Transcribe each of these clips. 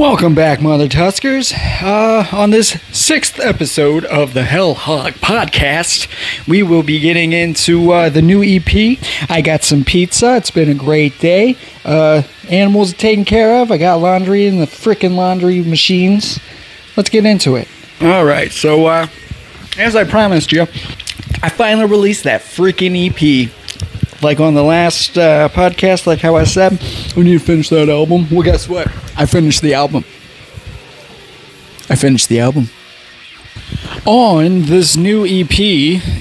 Welcome back, Mother Tuskers. On this 6th episode of the Hellhog podcast, we will be getting into the new EP. I got some pizza. It's been a great day. Animals are taken care of. I got laundry in the frickin' laundry machines. Let's get into it. All right, so as I promised you, I finally released that freaking EP. Like on the last podcast, like how I said, we need to finish that album. Well, guess what? I finished the album. On this new EP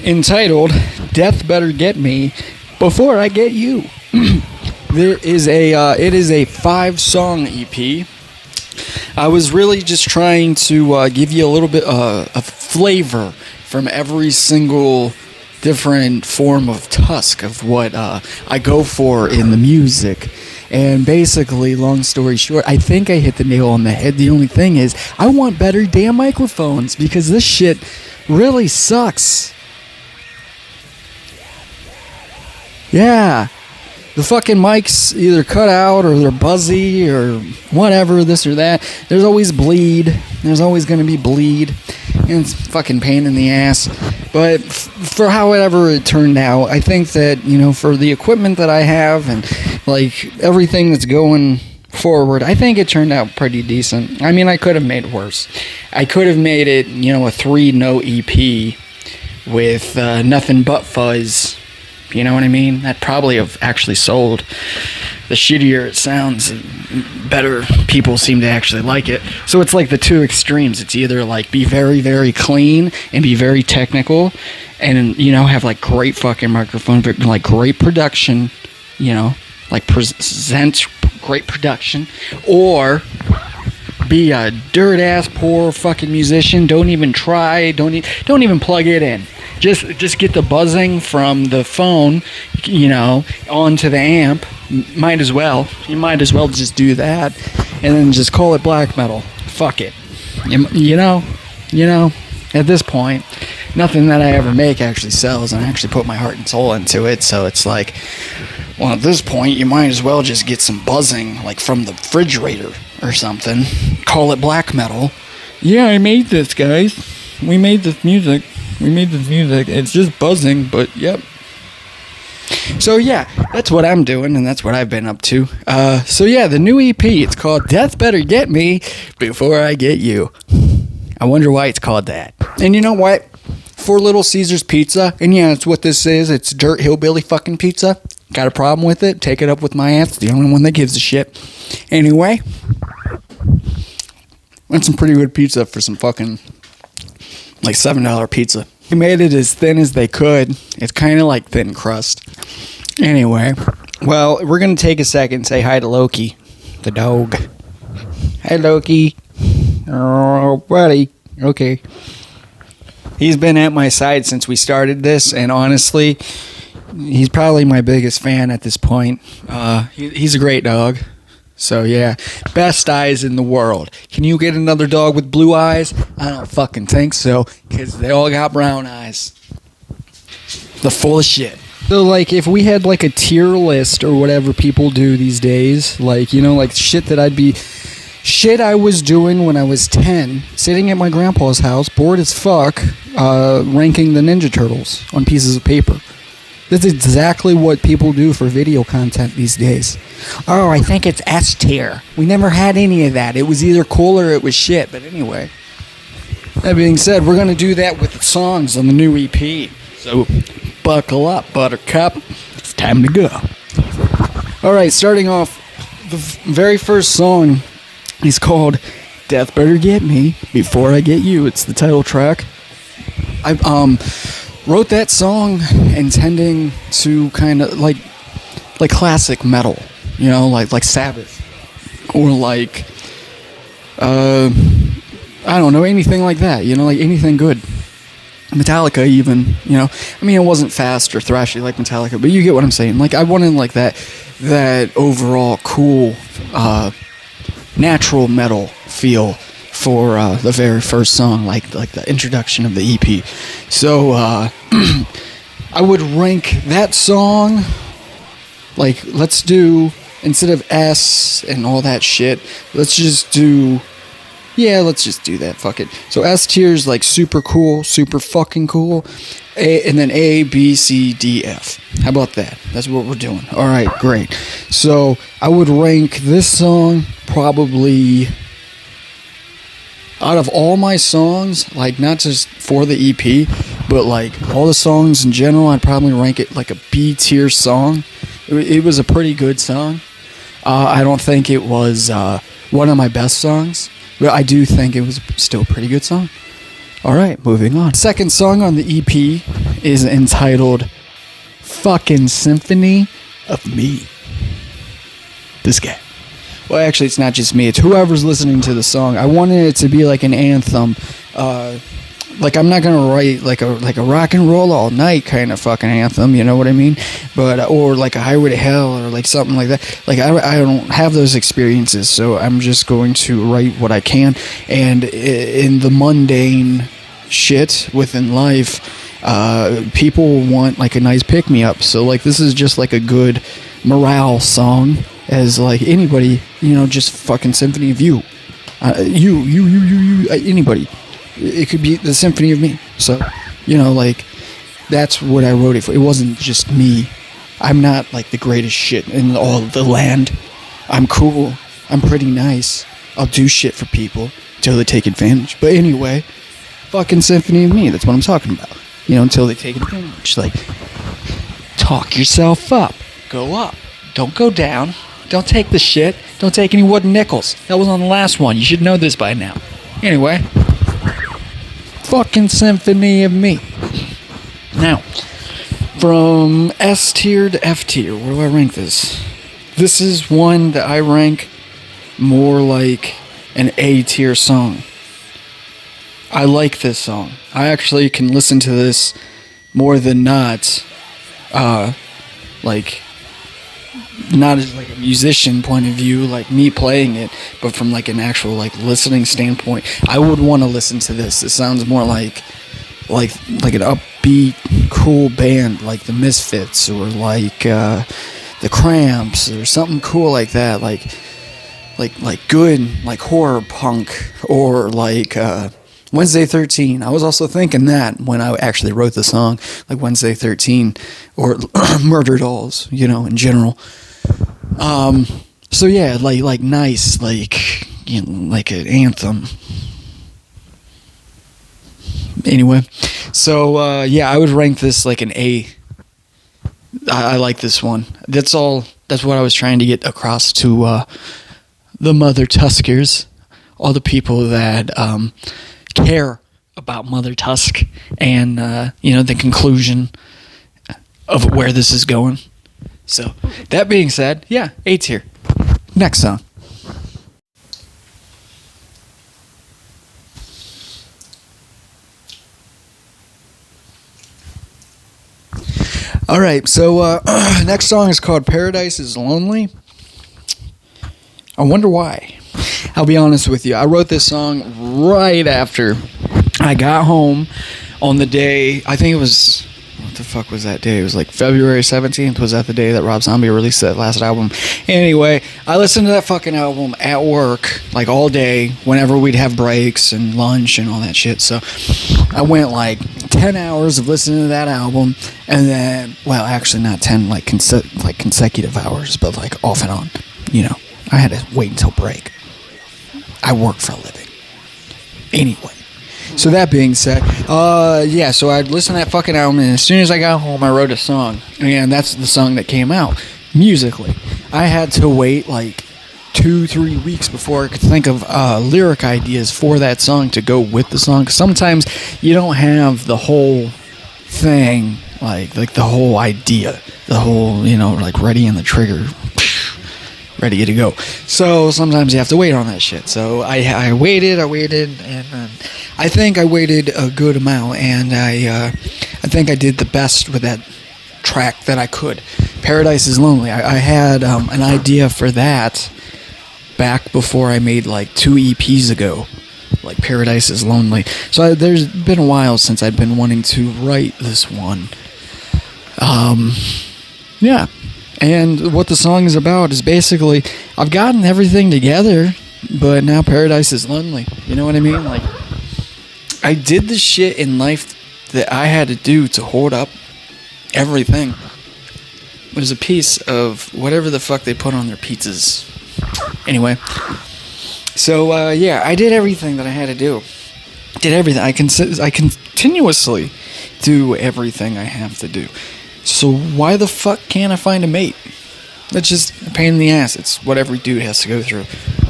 entitled Death Better Get Me Before I Get You. It is a 5-song EP. I was really just trying to give you a little bit of flavor from every single different form of tusk of what I go for in the music. And basically, long story short, I think I hit the nail on the head. The only thing is, I want better damn microphones because this shit really sucks. Yeah. The fucking mics either cut out or they're buzzy or whatever, this or that. There's always bleed. There's always going to be bleed. And it's fucking pain in the ass. But for however it turned out, I think that, you know, for the equipment that I have and, like, everything that's going forward, I think it turned out pretty decent. I mean, I could have made it worse. I could have made it, you know, a 3-note EP with nothing but fuzz. You know what I mean? That probably have actually sold. The shittier it sounds, better people seem to actually like it. So it's like the two extremes. It's either like be very, very clean and be very technical and, you know, have like great fucking microphone, like great production, you know, like present great production, or be a dirt-ass poor fucking musician. Don't even try. Don't even plug it in. Just get the buzzing from the phone, you know, onto the amp. Might as well. You might as well just do that, and then just call it black metal. Fuck it. You know. At this point, nothing that I ever make actually sells, and I actually put my heart and soul into it. So it's like, well, at this point, you might as well just get some buzzing, like from the refrigerator or something. Call it black metal. Yeah, I made this, guys. We made this music. It's just buzzing, but yep. So yeah, that's what I'm doing, and that's what I've been up to. So yeah, the new EP, it's called Death Better Get Me Before I Get You. I wonder why it's called that. And you know what? For Little Caesar's Pizza, and yeah, that's what this is. It's dirt hillbilly fucking pizza. Got a problem with it? Take it up with my ass. The only one that gives a shit. Anyway, that's some pretty good pizza for some fucking like $7 pizza. They made it as thin as they could. It's kind of like thin crust. Anyway, well, we're going to take a second and say hi to Loki, the dog. Hi, Loki. Oh, buddy. Okay. He's been at my side since we started this, and honestly, he's probably my biggest fan at this point. He's a great dog. So yeah, best eyes in the world. Can you get another dog with blue eyes? I don't fucking think so, because they all got brown eyes. They're full of shit. So like, if we had like a tier list or whatever people do these days, like, you know, like shit I was doing when I was 10, sitting at my grandpa's house, bored as fuck, ranking the Ninja Turtles on pieces of paper. That's exactly what people do for video content these days. Oh, I think it's S tier. We never had any of that. It was either cool or it was shit. But anyway, that being said, we're going to do that with the songs on the new EP. So buckle up, Buttercup. It's time to go. All right, starting off, the very first song is called Death Better Get Me Before I Get You. It's the title track. I wrote that song intending to kind of like classic metal, you know, like Sabbath, or like I don't know, anything like that, you know, like anything good. Metallica even, you know. I mean, it wasn't fast or thrashy like Metallica, but you get what I'm saying. Like, I wanted like that overall cool natural metal feel for the very first song, like the introduction of the EP. So I would rank that song, like, let's do instead of S and all that shit, let's just do that. Fuck it. So S tier is like super cool, super fucking cool. And then A, B, C, D, F. How about that? That's what we're doing. All right, great. So I would rank this song probably out of all my songs, like not just for the EP, but like all the songs in general, I'd probably rank it like a B tier song. It was a pretty good song. I don't think it was one of my best songs, but I do think it was still a pretty good song. All right, moving on. Second song on the EP is entitled Fucking Symphony of Me. This guy. Well, actually, it's not just me. It's whoever's listening to the song. I wanted it to be like an anthem. Like, I'm not gonna write like a rock and roll all night kind of fucking anthem. You know what I mean? But or like a Highway to Hell or like something like that. Like I don't have those experiences, so I'm just going to write what I can. And in the mundane shit within life, people want like a nice pick me up. So like this is just like a good morale song. As like anybody, you know, just fucking symphony of you. Anybody. It could be the symphony of me. So, you know, like, that's what I wrote it for. It wasn't just me. I'm not like the greatest shit in all the land. I'm cool. I'm pretty nice. I'll do shit for people until they take advantage. But anyway, fucking symphony of me. That's what I'm talking about. You know, until they take advantage. Like, talk yourself up. Go up. Don't go down. Don't take the shit. Don't take any wooden nickels. That was on the last one. You should know this by now. Anyway, fucking symphony of me. Now, from S tier to F tier, where do I rank this? This is one that I rank more like an A tier song. I like this song. I actually can listen to this more than not, like, not as like a musician point of view, like me playing it, but from like an actual like listening standpoint, I would want to listen to this. It sounds more like an upbeat, cool band like the Misfits or like the Cramps or something cool like that, like good like horror punk or like Wednesday 13. I was also thinking that when I actually wrote the song, like Wednesday 13 or Murder Dolls, you know, in general. So yeah, like nice, like, you know, like an anthem. Anyway, so yeah, I would rank this like an A. I like this one. That's all. That's what I was trying to get across to the Mother Tuskers, all the people that care about Mother Tusk and you know, the conclusion of where this is going. So, that being said, yeah, A tier. Next song. Alright, so next song is called Paradise is Lonely. I wonder why. I'll be honest with you. I wrote this song right after I got home on the day, I think it was, what the fuck was that day? It was like February 17th. Was that the day that Rob Zombie released that last album? Anyway, I listened to that fucking album at work, like all day, whenever we'd have breaks and lunch and all that shit. So I went like 10 hours of listening to that album, and then, well, actually not 10, like consecutive hours, but like off and on. You know, I had to wait until break. I work for a living. Anyway. So that being said, yeah, so I'd listen to that fucking album, and as soon as I got home, I wrote a song, and that's the song that came out, musically. I had to wait like 2-3 weeks before I could think of lyric ideas for that song to go with the song, 'cause sometimes you don't have the whole thing, like the whole idea, the whole, you know, like ready in the trigger, ready to go. So sometimes you have to wait on that shit. So I waited, and I think I waited a good amount, and I think I did the best with that track that I could. Paradise is Lonely. I had an idea for that back before I made like 2 EPs ago, like Paradise is Lonely. So there's been a while since I've been wanting to write this one. Yeah. And what the song is about is basically, I've gotten everything together, but now paradise is lonely. You know what I mean? Like, I did the shit in life that I had to do to hold up everything. It was a piece of whatever the fuck they put on their pizzas. Anyway. So, yeah, I did everything that I had to do. Did everything. I continuously do everything I have to do. So why the fuck can't I find a mate? That's just a pain in the ass. It's what every dude has to go through.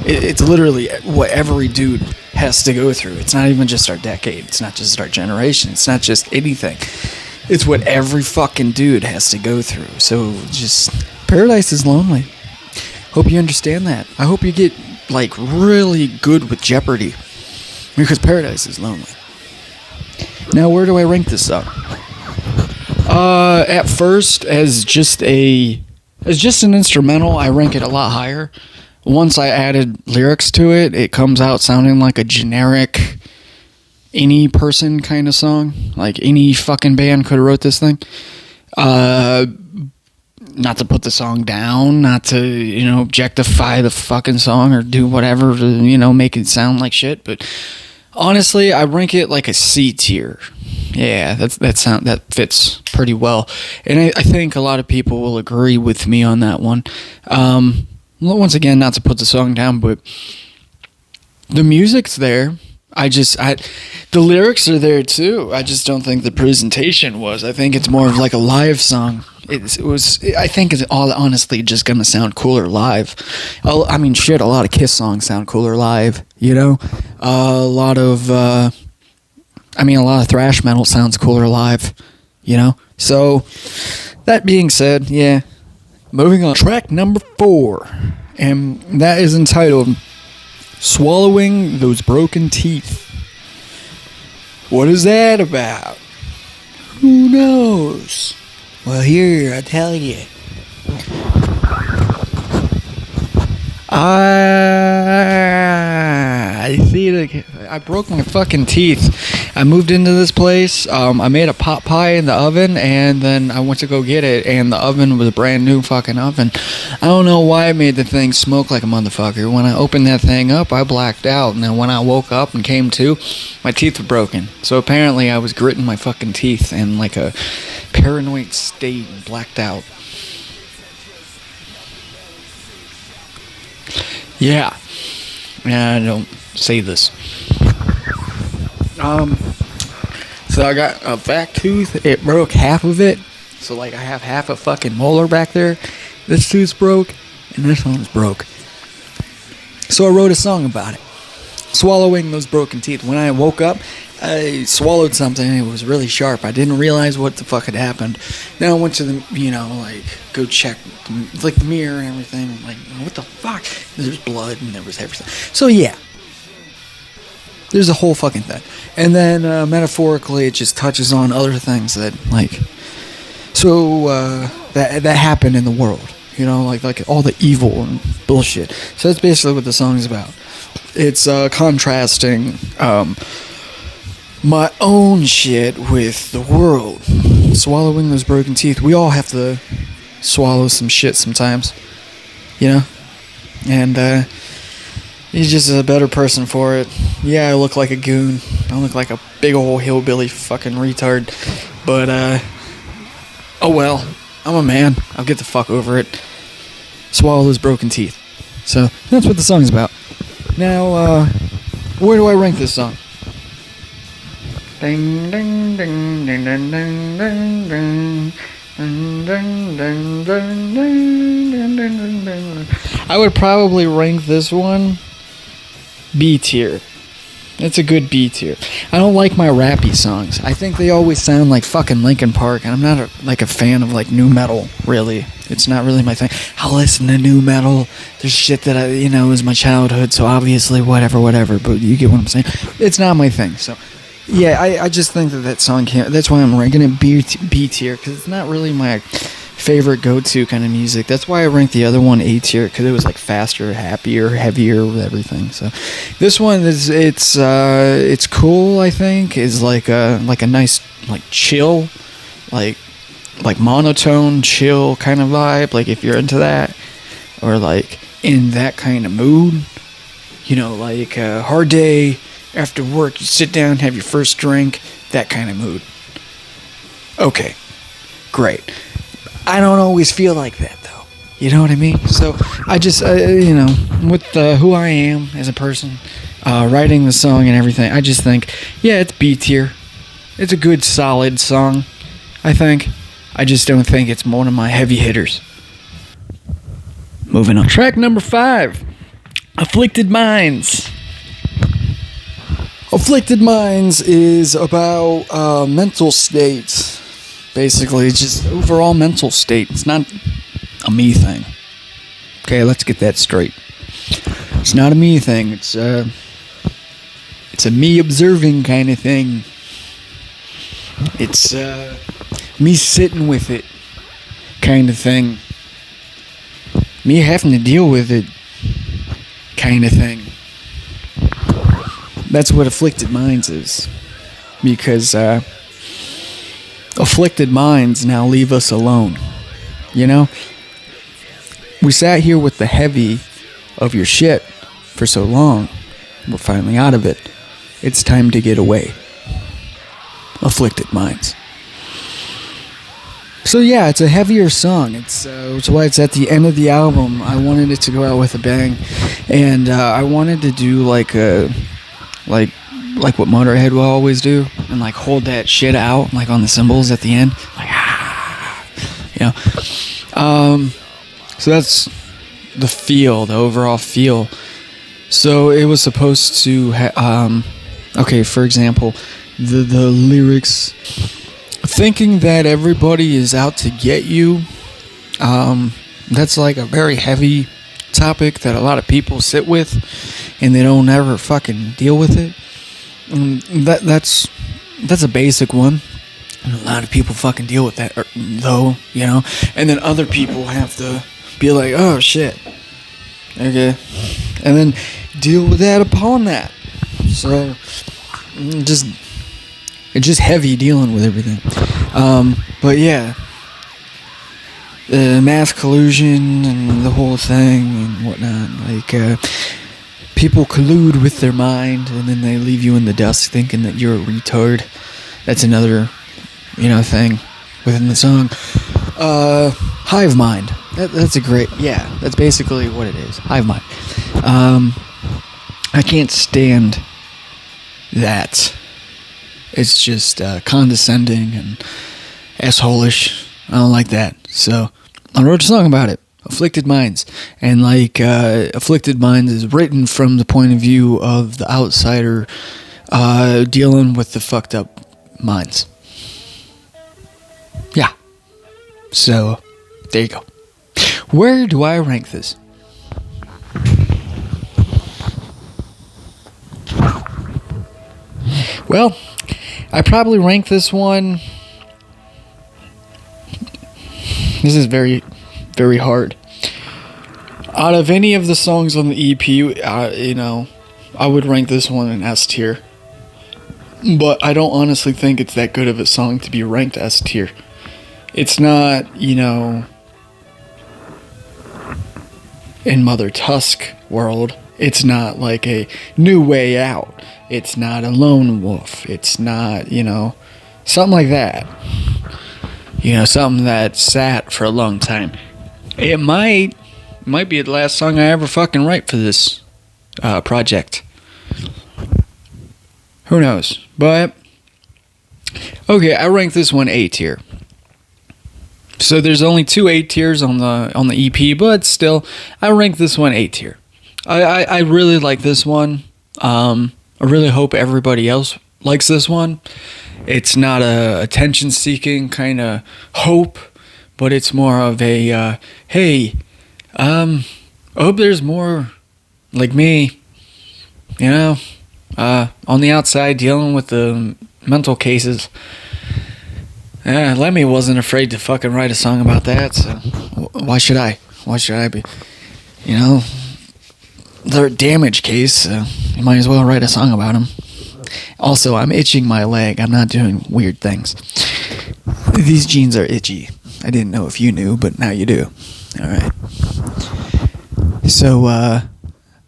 It's literally what every dude has to go through. It's not even just our decade. It's not just our generation. It's not just anything. It's what every fucking dude has to go through. So just, paradise is lonely. Hope you understand that. I hope you get, like, really good with Jeopardy. Because paradise is lonely. Now, where do I rank this song? At first, as just an instrumental, I rank it a lot higher. Once I added lyrics to it, it comes out sounding like a generic, any person kind of song. Like any fucking band could have wrote this thing. Not to put the song down, not to, objectify the fucking song or do whatever to, make it sound like shit, but honestly, I rank it like a C tier. Yeah, that fits pretty well, and I think a lot of people will agree with me on that one. Once again, not to put the song down, but the music's there. The lyrics are there too. I just don't think the presentation was. I think it's more of like a live song. I think it's all honestly just gonna sound cooler live. I mean, shit, a lot of Kiss songs sound cooler live. A lot of thrash metal sounds cooler live. So that being said, yeah. Moving on, track number 4, and that is entitled "Swallowing Those Broken Teeth." What is that about? Who knows? Well, here, I'll tell you. I broke my fucking teeth. I moved into this place. I made a pot pie in the oven, and then I went to go get it, and the oven was a brand new fucking oven. I don't know why I made the thing smoke like a motherfucker. When I opened that thing up, I blacked out, and then when I woke up and came to, my teeth were broken. So apparently I was gritting my fucking teeth in like a paranoid state and blacked out. Yeah. I don't say this. So I got a back tooth. It broke half of it. So like I have half a fucking molar back there. This tooth's broke, and this one's broke. So I wrote a song about it. Swallowing those broken teeth. When I woke up, I swallowed something and it was really sharp. I didn't realize what the fuck had happened. Then I went to the, go check, the mirror and everything. Like, what the fuck? There's blood and there was everything. So yeah. There's a whole fucking thing. And then, metaphorically, it just touches on other things that, that happen in the world. Like all the evil and bullshit. So that's basically what the song is about. It's contrasting my own shit with the world. Swallowing those broken teeth. We all have to swallow some shit sometimes. And he's just a better person for it. Yeah, I look like a goon. I look like a big old hillbilly fucking retard. But, oh well. I'm a man. I'll get the fuck over it. Swallow those broken teeth. So, that's what the song's about. Now, where do I rank this song? Ding, ding, ding, ding, ding, ding, ding, ding. I would probably rank this one B tier. It's a good B tier. I don't like my rappy songs. I think they always sound like fucking Linkin Park, and I'm not a fan of new metal, really. It's not really my thing. I'll listen to new metal. There's shit that is my childhood, so obviously whatever, but you get what I'm saying. It's not my thing, so yeah, I just think that song can't. That's why I'm ranking it B tier, because it's not really my favorite go-to kind of music. That's why I ranked the other one A tier, because it was faster, happier, heavier with everything. So this one it's cool. I think is like a nice chill, like monotone, chill kind of vibe, like if you're into that, or like in that kind of mood, you know, like a hard day after work, you sit down, have your first drink, that kind of mood. Okay, great. I don't always feel like that though. You know what I mean? So I just, you know, with who I am as a person, writing the song and everything, I just think, yeah, it's B tier. It's a good, solid song, I think. I just don't think it's one of my heavy hitters. Moving on. Track number 5, Afflicted Minds. Afflicted Minds is about mental states. Basically, it's just overall mental state. It's not a me thing. Okay, let's get that straight. It's not a me thing. It's a me observing kind of thing. It's me sitting with it kind of thing. Me having to deal with it kind of thing. That's what Afflicted Minds is. Because afflicted minds now leave us alone. You know? We sat here with the heavy of your shit for so long. We're finally out of it. It's time to get away. Afflicted Minds. So yeah, it's a heavier song. It's why it's at the end of the album. I wanted it to go out with a bang, and I wanted to do like what Motorhead will always do, and like hold that shit out like on the cymbals at the end, like you know. So that's the feel, the overall feel. So it was supposed to okay, for example, the lyrics, thinking that everybody is out to get you, that's like a very heavy topic that a lot of people sit with, and they don't ever fucking deal with it. That's a basic one. And a lot of people fucking deal with that, though, you know. And then other people have to be like, oh shit, okay, and then deal with that upon that. So it's just heavy dealing with everything. But yeah, mass collusion and the whole thing and whatnot. Like, people collude with their mind and then they leave you in the dust thinking that you're a retard. That's another, you know, thing within the song. Hive mind. That's a great, yeah, that's basically what it is. Hive mind. I can't stand that. It's just condescending and asshole-ish. I don't like that. So I wrote a song about it, Afflicted Minds. And like, Afflicted Minds is written from the point of view of the outsider dealing with the fucked up minds. Yeah. So, there you go. Where do I rank this? Well, I probably rank this one. This is very, very hard. Out of any of the songs on the EP, you know, I would rank this one an S tier. But I don't honestly think it's that good of a song to be ranked S tier. It's not, you know, in Mother Tusk world. It's not like a New Way Out. It's not a Lone Wolf. It's not, you know, something like that. You know, something that sat for a long time. It might be the last song I ever fucking write for this project. Who knows? But okay, I rank this one A tier. So there's only 2 A tiers on the EP, but still, I rank this one A tier. I really like this one. I really hope everybody else likes this one. It's not a attention-seeking kind of hope, but it's more of a, hey, I hope there's more like me, you know, on the outside dealing with the mental cases. Lemmy wasn't afraid to fucking write a song about that, so why should I? Why should I be? You know, they're a damage case, so you might as well write a song about them. Also, I'm itching my leg. I'm not doing weird things. These jeans are itchy. I didn't know if you knew, but now you do. All right. So,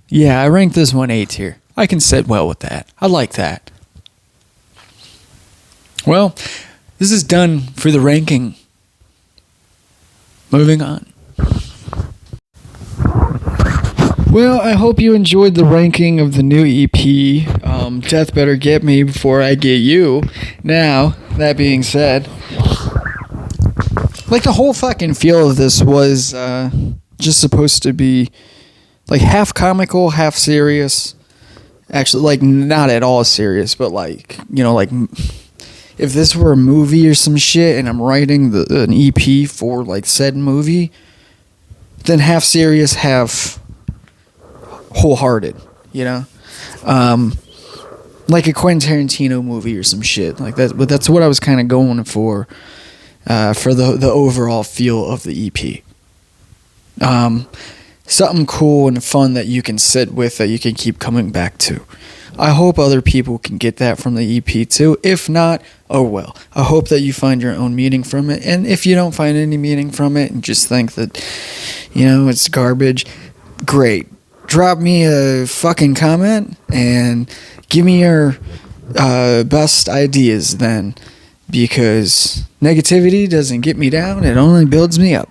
yeah, I ranked this one A tier. I can sit well with that. I like that. Well, this is done for the ranking. Moving on. Well, I hope you enjoyed the ranking of the new EP, Death Better Get Me Before I Get You. Now, that being said, like the whole fucking feel of this was just supposed to be like half comical, half serious. Actually, like not at all serious, but like, you know, like if this were a movie or some shit and I'm writing an EP for like said movie, then half serious, half wholehearted, you know? Like a Quentin Tarantino movie or some shit like that. But that's what I was kind of going for the overall feel of the EP. Something cool and fun that you can sit with, that you can keep coming back to. I hope other people can get that from the EP too. If not, oh well. I hope that you find your own meaning from it. And if you don't find any meaning from it and just think that, you know, it's garbage, great. Drop me a fucking comment and give me your best ideas then. Because negativity doesn't get me down, it only builds me up.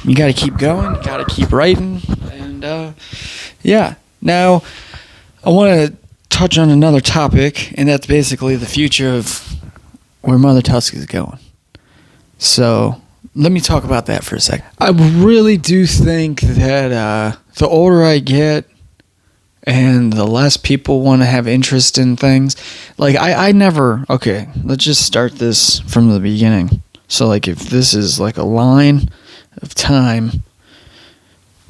You gotta keep going, you gotta keep writing, and yeah. Now, I want to touch on another topic, and that's basically the future of where Mother Tusk is going. So, let me talk about that for a second. I really do think that the older I get, and the less people want to have interest in things. Like, I never... Okay, let's just start this from the beginning. So, like, if this is, like, a line of time...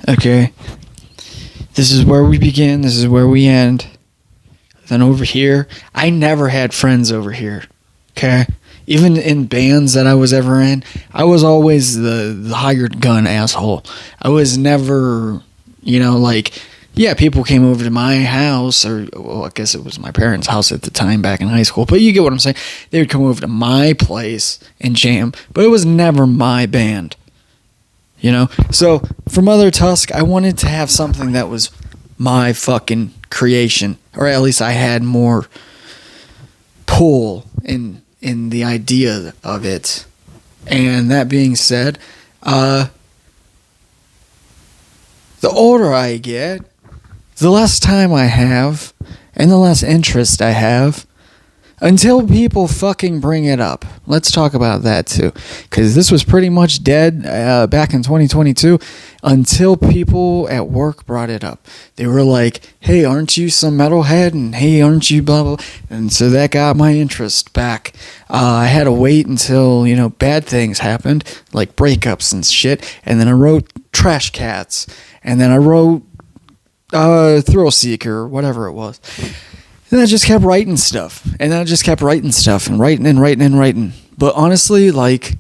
Okay. This is where we begin. This is where we end. Then over here... I never had friends over here. Okay? Even in bands that I was ever in, I was always the hired gun asshole. I was never, you know, like... Yeah, people came over to my house, or, well, I guess it was my parents' house at the time back in high school, but you get what I'm saying. They would come over to my place and jam, but it was never my band, you know? So, for Mother Tusk, I wanted to have something that was my fucking creation, or at least I had more pull in the idea of it. And that being said, the older I get, the less time I have, and the less interest I have, until people fucking bring it up. Let's talk about that too. Because this was pretty much dead back in 2022 until people at work brought it up. They were like, hey, aren't you some metalhead? And hey, aren't you blah, blah, blah. And so that got my interest back. I had to wait until, you know, bad things happened, like breakups and shit. And then I wrote Trash Cats. And then I wrote Thrill Seeker, whatever it was. And I just kept writing stuff. And then I just kept writing stuff and writing and writing and writing. But honestly, like,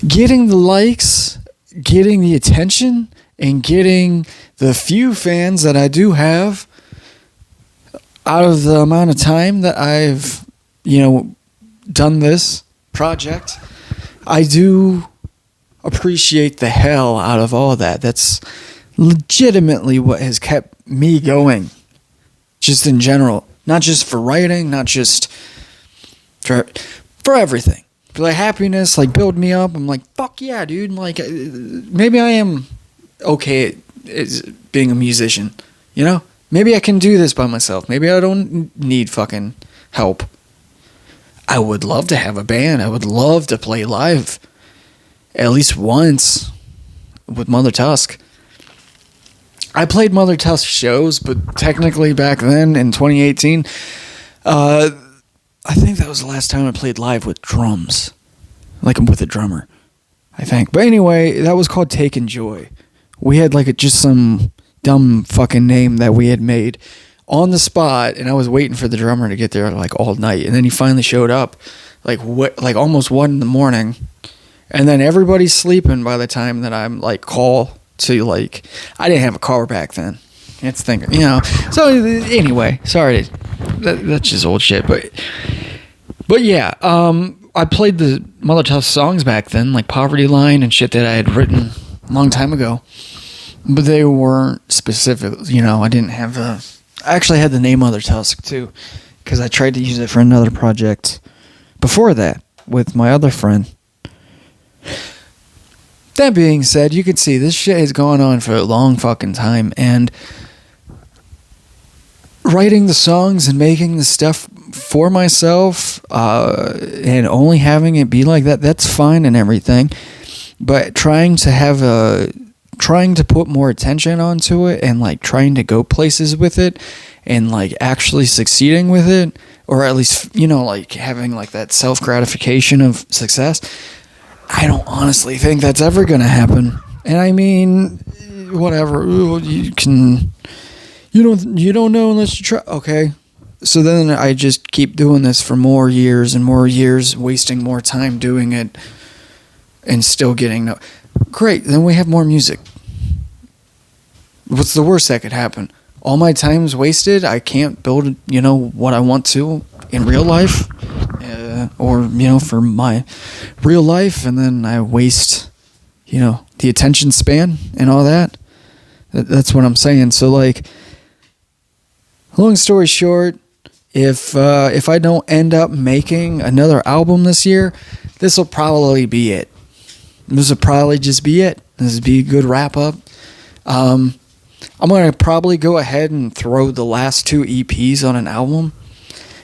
getting the likes, getting the attention, and getting the few fans that I do have out of the amount of time that I've, you know, done this project, I do appreciate the hell out of all of that. That's legitimately what has kept me going, just in general, not just for writing, not just for everything. For like happiness, like build me up. I'm like, fuck yeah, dude. Like, maybe I am okay at being a musician, you know? Maybe I can do this by myself. Maybe I don't need fucking help. I would love to have a band. I would love to play live at least once with Mother Tusk. I played Mother Tusk shows, but technically back then in 2018, I think that was the last time I played live with drums, like with a drummer, I think. But anyway, that was called Taken Joy. We had like just some dumb fucking name that we had made on the spot, and I was waiting for the drummer to get there like all night, and then he finally showed up, like almost 1 a.m, and then everybody's sleeping by the time that I'm like call to like, I didn't have a car back then. It's thinking, you know. So anyway, sorry, that's just old shit. But But yeah, I played the Mother Tusk songs back then, like Poverty Line and shit that I had written a long time ago. But they weren't specific, I didn't have I actually had the name Mother Tusk too, because I tried to use it for another project before that with my other friend. That being said, you can see this shit has gone on for a long fucking time, and writing the songs and making the stuff for myself, and only having it be like that, that's fine and everything. But trying to put more attention onto it and like trying to go places with it and like actually succeeding with it, or at least, like having like that self-gratification of success, I don't honestly think that's ever going to happen. And I mean, whatever, you don't know unless you try. Okay. So then I just keep doing this for more years and more years, wasting more time doing it and still getting no. Great. Then we have more music. What's the worst that could happen? All my time's wasted. I can't build, what I want to in real life, or, for my real life. And then I waste, the attention span and all that. That's what I'm saying. So like, long story short, if I don't end up making another album this year, this will probably be it. This will probably just be it. This will be a good wrap up. I'm going to probably go ahead and throw the last 2 EPs on an album,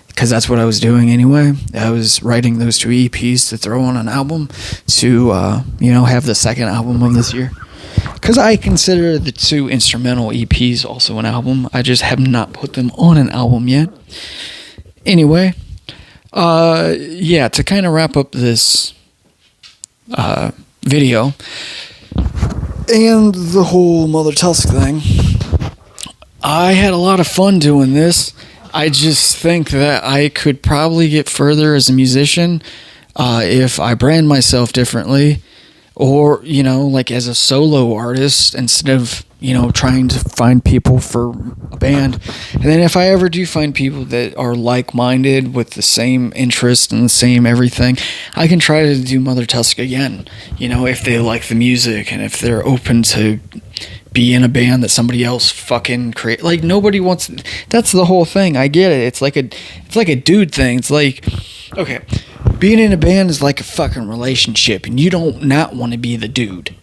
because that's what I was doing anyway. I was writing those 2 EPs to throw on an album to, have the second album of this year. Because I consider the 2 instrumental EPs also an album. I just have not put them on an album yet. Anyway, to kind of wrap up this video and the whole Mother Tusk thing, I had a lot of fun doing this. I just think that I could probably get further as a musician if I brand myself differently, or, like as a solo artist instead of, trying to find people for a band. And then if I ever do find people that are like-minded with the same interest and the same everything, I can try to do Mother Tusk again, if they like the music and if they're open to be in a band that somebody else fucking create. Like, nobody wants. That's the whole thing. I get it. It's like a dude thing. It's like, okay, being in a band is like a fucking relationship, and you don't not want to be the dude.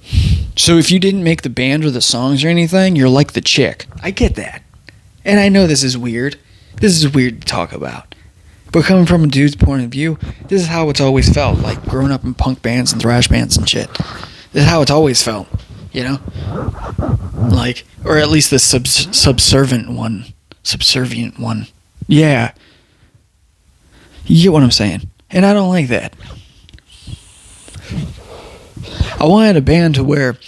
So if you didn't make the band or the songs or anything, you're like the chick. I get that. And I know this is weird. This is weird to talk about. But coming from a dude's point of view, this is how it's always felt. Like growing up in punk bands and thrash bands and shit. This is how it's always felt. Like, or at least the subservient one. Yeah. You get what I'm saying. And I don't like that. I wanted a band to where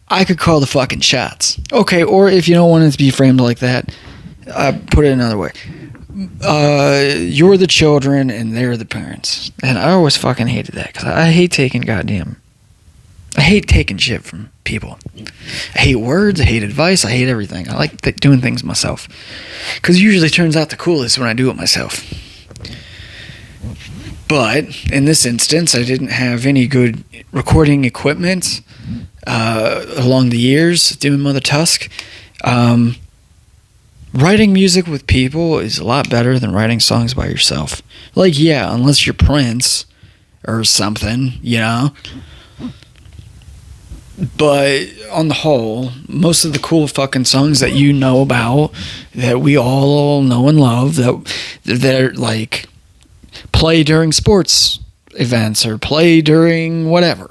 I could call the fucking shots. Okay, or if you don't want it to be framed like that, put it another way. You're the children and they're the parents. And I always fucking hated that, because I hate taking shit from people. I hate words, I hate advice, I hate everything. I like doing things myself, because it usually turns out the coolest when I do it myself. But in this instance, I didn't have any good recording equipment along the years doing Mother Tusk. Writing music with people is a lot better than writing songs by yourself. Like, yeah, unless you're Prince or something, But on the whole, most of the cool fucking songs that you know about, that we all know and love, they're like play during sports events or play during whatever.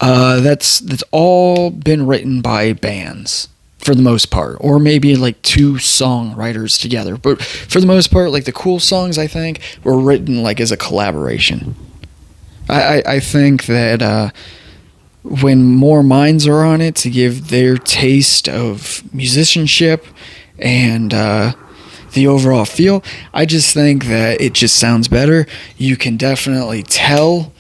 That's all been written by bands for the most part, or maybe like 2 songwriters together. But for the most part, like the cool songs, I think, were written like as a collaboration. I think that when more minds are on it to give their taste of musicianship and the overall feel, I just think that it just sounds better. You can definitely tell,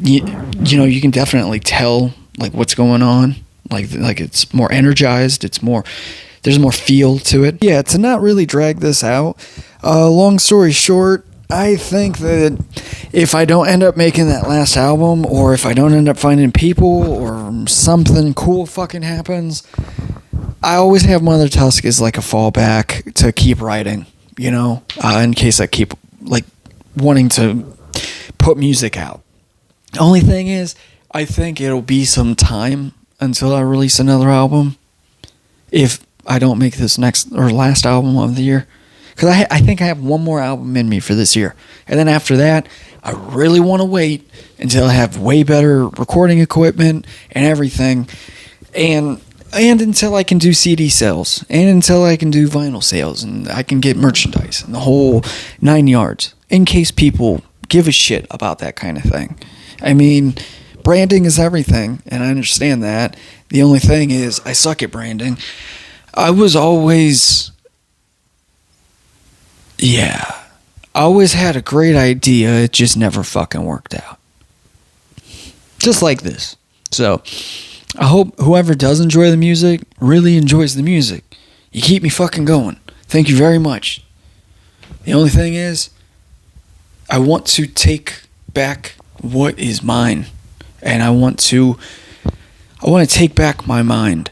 you can definitely tell like what's going on. Like it's more energized. There's more feel to it. Yeah, to not really drag this out, Long story short, I think that if I don't end up making that last album, or if I don't end up finding people, or something cool fucking happens, I always have Mother Tusk as like a fallback to keep writing, you know, in case I keep like wanting to put music out. The only thing is, I think it'll be some time until I release another album, if I don't make this next or last album of the year. Because I think I have one more album in me for this year. And then after that, I really want to wait until I have way better recording equipment and everything. And until I can do CD sales. And until I can do vinyl sales. And I can get merchandise. And the whole 9 yards. In case people give a shit about that kind of thing. I mean, branding is everything. And I understand that. The only thing is, I suck at branding. I always had a great idea, it just never fucking worked out. Just like this. So, I hope whoever does enjoy the music really enjoys the music. You keep me fucking going. Thank you very much. The only thing is, I want to take back what is mine. And I want to take back my mind.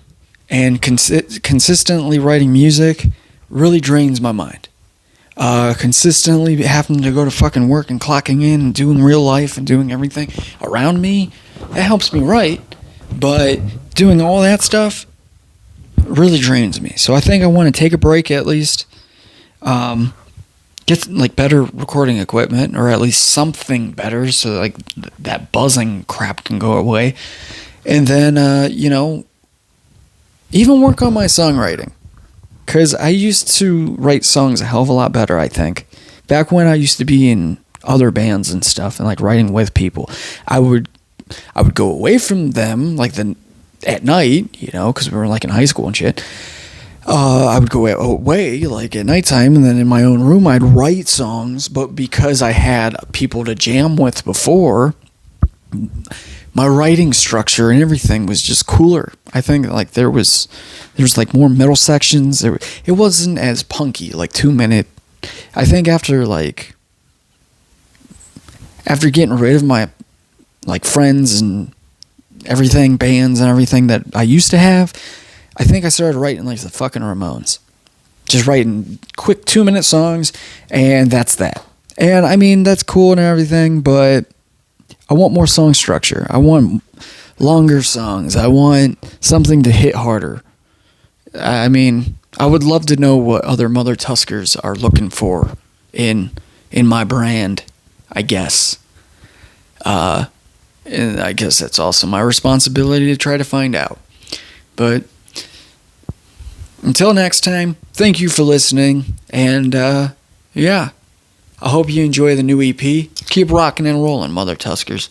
And consistently writing music really drains my mind. Consistently having to go to fucking work and clocking in and doing real life and doing everything around me, that helps me write, but doing all that stuff really drains me. So I think I want to take a break at least, get like better recording equipment, or at least something better, so like that buzzing crap can go away, and then even work on my songwriting. Because I used to write songs a hell of a lot better, I think. Back when I used to be in other bands and stuff, and like writing with people, I would go away from them like at night, because we were like in high school and shit. I would go away like at nighttime, and then in my own room I'd write songs. But because I had people to jam with before, my writing structure and everything was just cooler. I think like there was like more middle sections. It wasn't as punky, like 2 minute. I think after getting rid of my like friends and everything, bands and everything that I used to have, I think I started writing like the fucking Ramones. Just writing quick 2 minute songs, and that's that. And I mean, that's cool and everything, but I want more song structure. I want longer songs. I want something to hit harder. I mean, I would love to know what other Mother Tuskers are looking for in my brand, I guess. And I guess that's also my responsibility to try to find out. But until next time, thank you for listening. And I hope you enjoy the new EP. Keep rocking and rolling, Mother Tuskers.